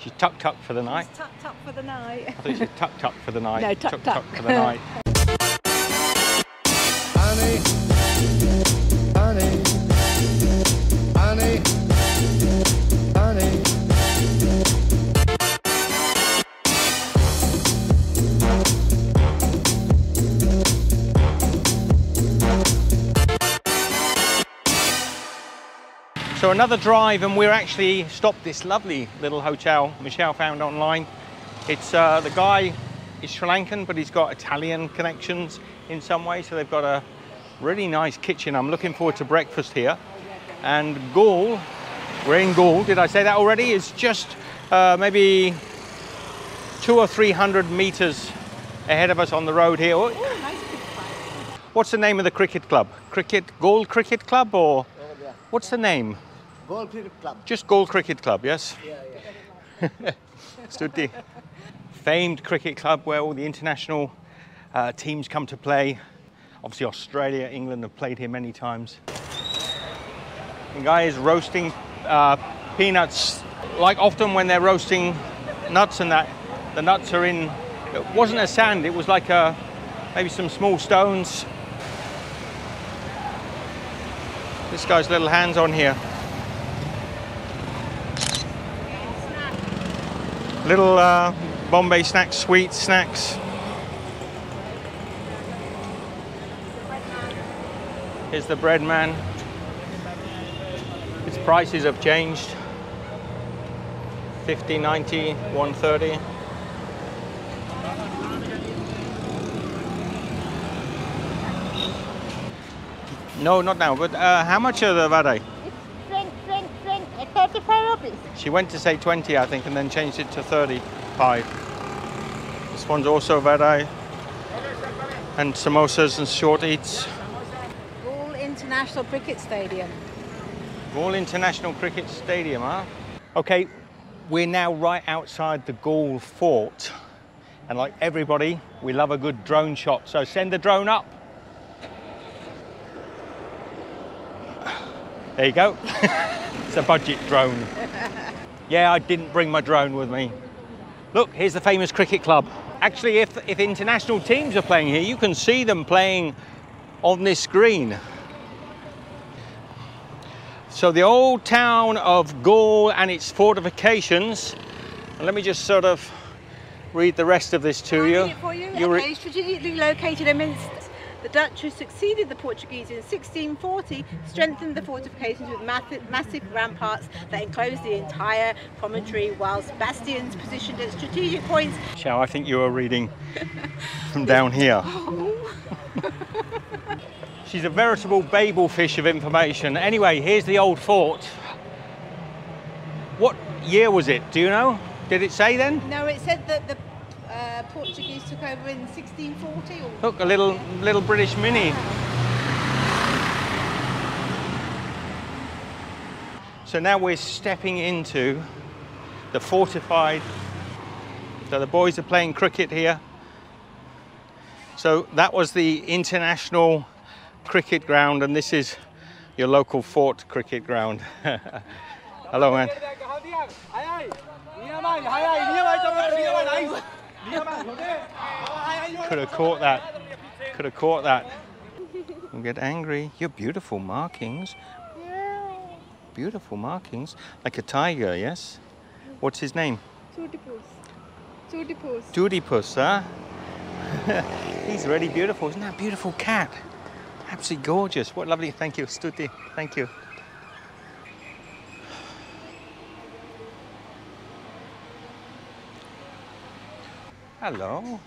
She's Tuk Tuk for the night. Tuk Tuk for the night. I thought she was Tuk Tuk for the night. No, Tuk Tuk for the night. Honey, honey, honey, honey. So another drive, and we're actually stopped this lovely little hotel Michelle found online. It's the guy is Sri Lankan, but he's got Italian connections in some way, so they've got a really nice kitchen. I'm looking forward to breakfast here. And Galle, we're in Galle, did I say that already? It's just maybe 200 or 300 meters ahead of us on the road here. Oh, nice big place. What's the name of the cricket club? Galle Cricket Club, or what's the name? Galle Cricket Club. Just Galle Cricket Club, yes? Yeah. Stutti. Famed cricket club where all the international teams come to play. Obviously Australia, England have played here many times. The guy is roasting peanuts. Like often when they're roasting nuts and that, the nuts are in, it wasn't a sand, it was like maybe some small stones. This guy's little hands on here. Little Bombay snacks, sweet snacks. Here's the bread man. Its prices have changed. 50, 90, 130. No, not now, but how much are the vada? 35 rupees. She went to say 20, I think, and then changed it to 35. This one's also vada, and samosas and short eats. Galle International Cricket Stadium. Galle International Cricket Stadium, huh? Okay, we're now right outside the Galle Fort. And like everybody, we love a good drone shot. So send the drone up. There you go. It's a budget drone. Yeah, I didn't bring my drone with me. Look, here's the famous cricket club. Actually, if international teams are playing here, you can see them playing on this screen. So the old town of Galle and its fortifications. And let me just sort of read the rest of this to you. Okay, strategically located amidst the Dutch, who succeeded the Portuguese in 1640, strengthened the fortifications with massive ramparts that enclosed the entire promontory, whilst bastions positioned at strategic points. Shall I think you were reading from down here. She's a veritable Babel fish of information. Anyway, here's the old fort. What year was it? Do you know? Did it say then? No, it said that the Portuguese took over in 1640. Or... Look, a little British mini. So now we're stepping into the fortified. So the boys are playing cricket here. So that was the international cricket ground, and this is your local fort cricket ground. Hello, man. Could have caught that. Could have caught that. Don't get angry. You're beautiful markings. Beautiful markings. Like a tiger, yes? What's his name? Tudipus, huh? He's really beautiful. Isn't that a beautiful cat? Absolutely gorgeous. What lovely. Thank you, Stuti. Thank you. Hello.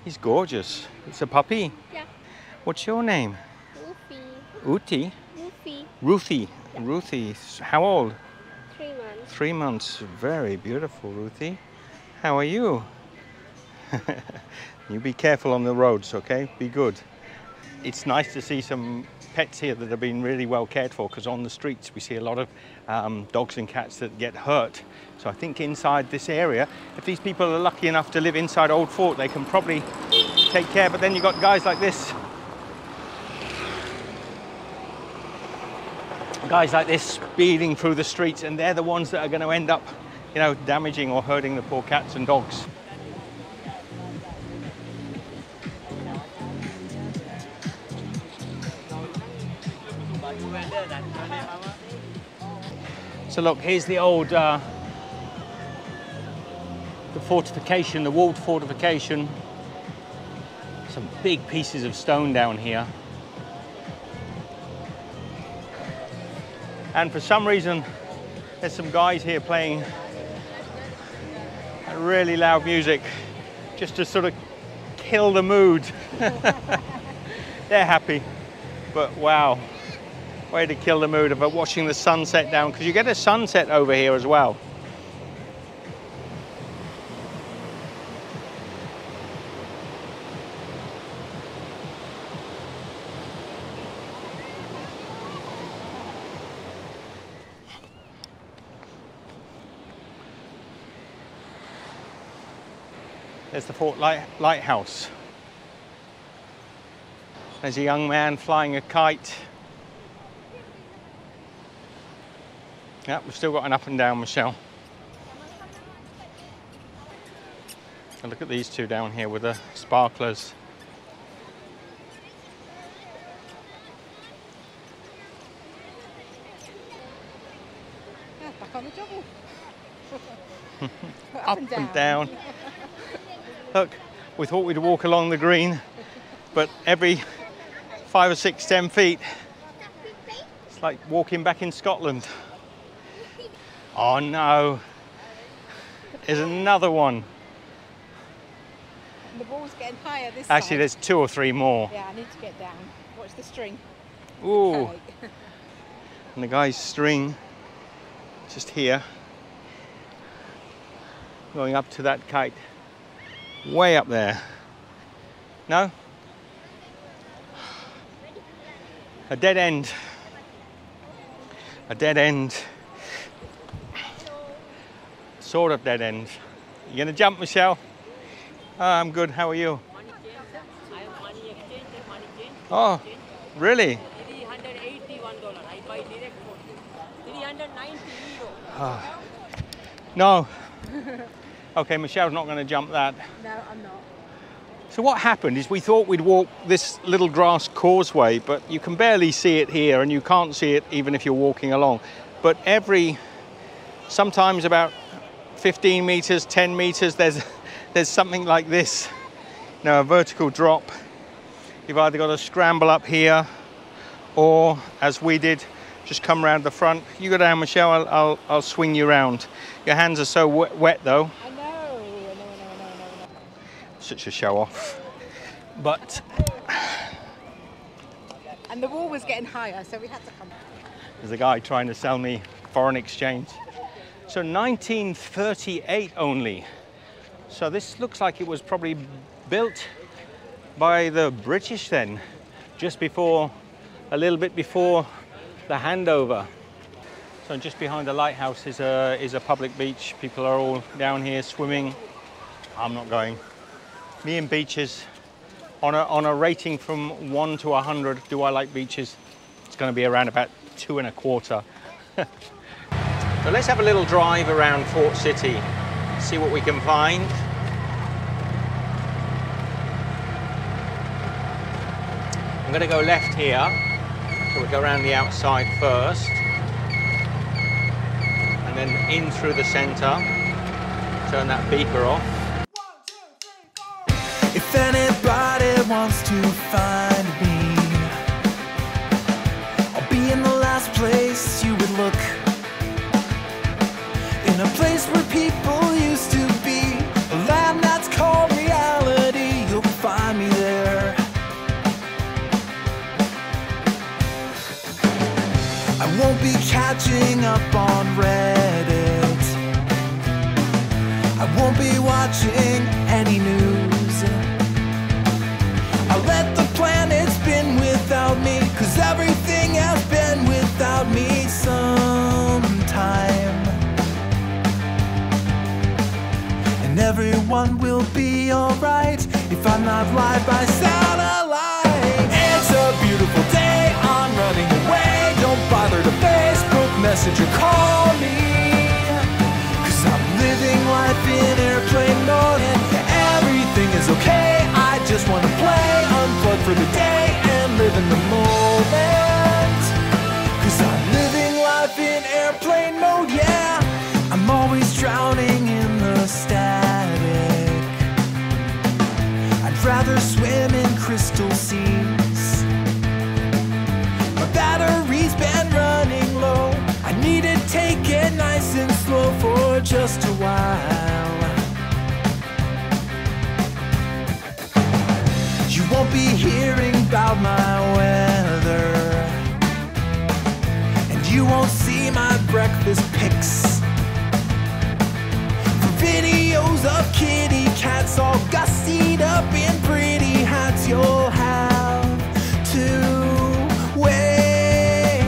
He's gorgeous. It's a puppy. Yeah. What's your name? Ruthie. Uti? Ruthie. Ruthie. Yeah. Ruthie. How old? 3 months. 3 months. Very beautiful, Ruthie. How are you? You be careful on the roads, okay? Be good. It's nice to see some pets here that have been really well cared for, because on the streets we see a lot of dogs and cats that get hurt. So I think inside this area, if these people are lucky enough to live inside Old Fort, they can probably take care. But then you've got guys like this. Guys like this speeding through the streets, and they're the ones that are going to end up you know, damaging or hurting the poor cats and dogs. So look, here's the old the fortification, the walled fortification. Some big pieces of stone down here. And for some reason, there's some guys here playing really loud music just to sort of kill the mood. They're happy, but wow, way to kill the mood of watching the sunset down, because you get a sunset over here as well. There's the Fort Lighthouse. There's a young man flying a kite. Yeah, we've still got an up and down, Michelle. And look at these two down here with the sparklers. Yeah, back on the double. Up and down. Look, we thought we'd walk along the green, but every 5 or 6, 10 feet, it's like walking back in Scotland. Oh no, there's another one. And the ball's getting higher this Actually, side. there's 2 or 3 more. Yeah, I need to get down. Watch the string. Ooh, Okay. and the guy's string just here, going up to that kite, way up there. No? A dead end. A dead end. Sort of dead end. You gonna jump, Michelle? I'm good, how are you? Oh, really? $381. I buy direct for you. 390 euro. No. Okay, Michelle's not gonna jump that. No, I'm not. So what happened is we thought we'd walk this little grass causeway, but you can barely see it here, and you can't see it even if you're walking along. But sometimes about 15 meters, 10 meters, there's something like this, you know, a vertical drop. You've either got to scramble up here, or as we did, just come around the front. You go down, Michelle, I'll swing you around. Your hands are so wet though. I know. Such a show off. But And the wall was getting higher, so we had to come. there's a guy trying to sell me foreign exchange. So 1938 only. So this looks like it was probably built by the British then, just before, a little bit before the handover. So just behind the lighthouse is a public beach. People are all down here swimming. I'm not going. Me and beaches, on a rating from 1 to 100, do I like beaches? It's going to be around about 2.25. So let's have a little drive around Fort City, see what we can find. I'm going to go left here, so we'll go around the outside first, and then in through the centre, turn that beeper off. If anybody wants to find me, I'll be in the last place you would look. In a place where people used to be, a land that's called reality, you'll find me there. I won't be catching up on Reddit. I won't be watching any news. I'll let the planet spin without me, 'cause everything has been without me sometime. And everyone will be alright if I'm not live by satellite. It's a beautiful day, I'm running away. Don't bother to Facebook message or call me, 'cause I'm living life in airplane mode and everything is okay. I just want to play, unplug for the day and live in the moment. 'Cause I'm living life in airplane mode, yeah. I'm always drowning in the static. I'd rather swim in crystal seas. My battery's been running low. I need to take it nice and slow for just a while. You won't be hearing about my weather, and you won't see my breakfast pics. For videos of kitty cats all gussied up in pretty hats, you'll have to wait.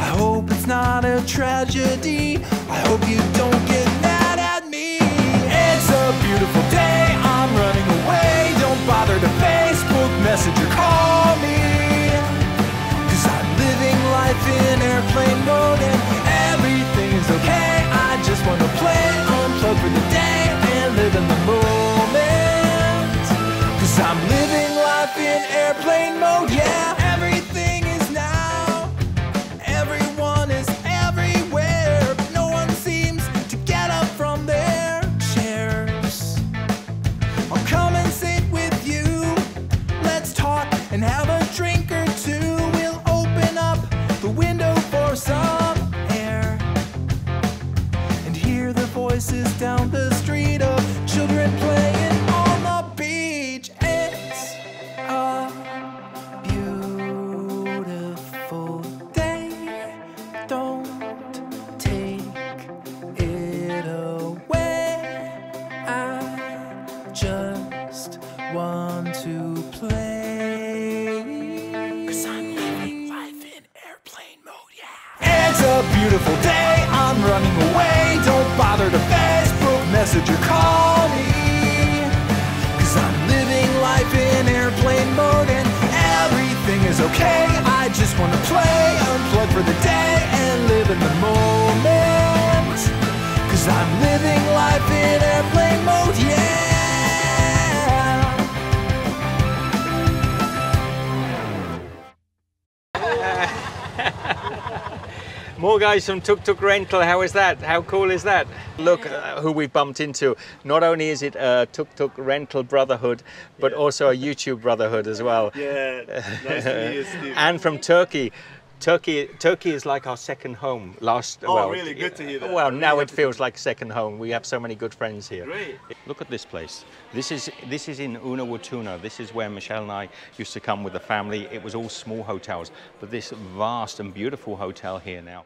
I hope it's not a tragedy. I hope you don't get mad at me. It's a beautiful day, I'm running away. Don't bother to Facebook, message or call me. 'Cause I'm living life in airplane mode and everything is okay. I just want to play, unplug for the day and live in the moment. 'Cause I'm living life in airplane mode, yeah. Everything is now, everyone is everywhere, but no one seems to get up from their chairs. I'll come and sit with you, let's talk and have a drink or two. We'll open up the window for some air and hear the voices down the street of children playing on the beach. It's a beautiful day, don't take it away. I just want to play. 'Cause I'm living life in airplane mode, yeah. It's a beautiful day, I'm running away. Don't bother to Facebook, message or call me. 'Cause I'm living life in airplane mode and everything is okay. I just want to play, unplug for the day and live in the moment. 'Cause I'm living life in airplane mode, yeah. More guys from Tuk Tuk rental. How is that? How cool is that? Look who we bumped into. Not only is it a Tuk Tuk rental brotherhood, but also a YouTube brotherhood as well. Yeah, nice to meet you, Steve. And from Turkey. Turkey is like our second home. Really? Good to hear that. Well, I'm now really it feels like second home. We have so many good friends here. Great. Look at this place. This is in Owens. This is where Michelle and I used to come with the family. It was all small hotels, but this vast and beautiful hotel here now.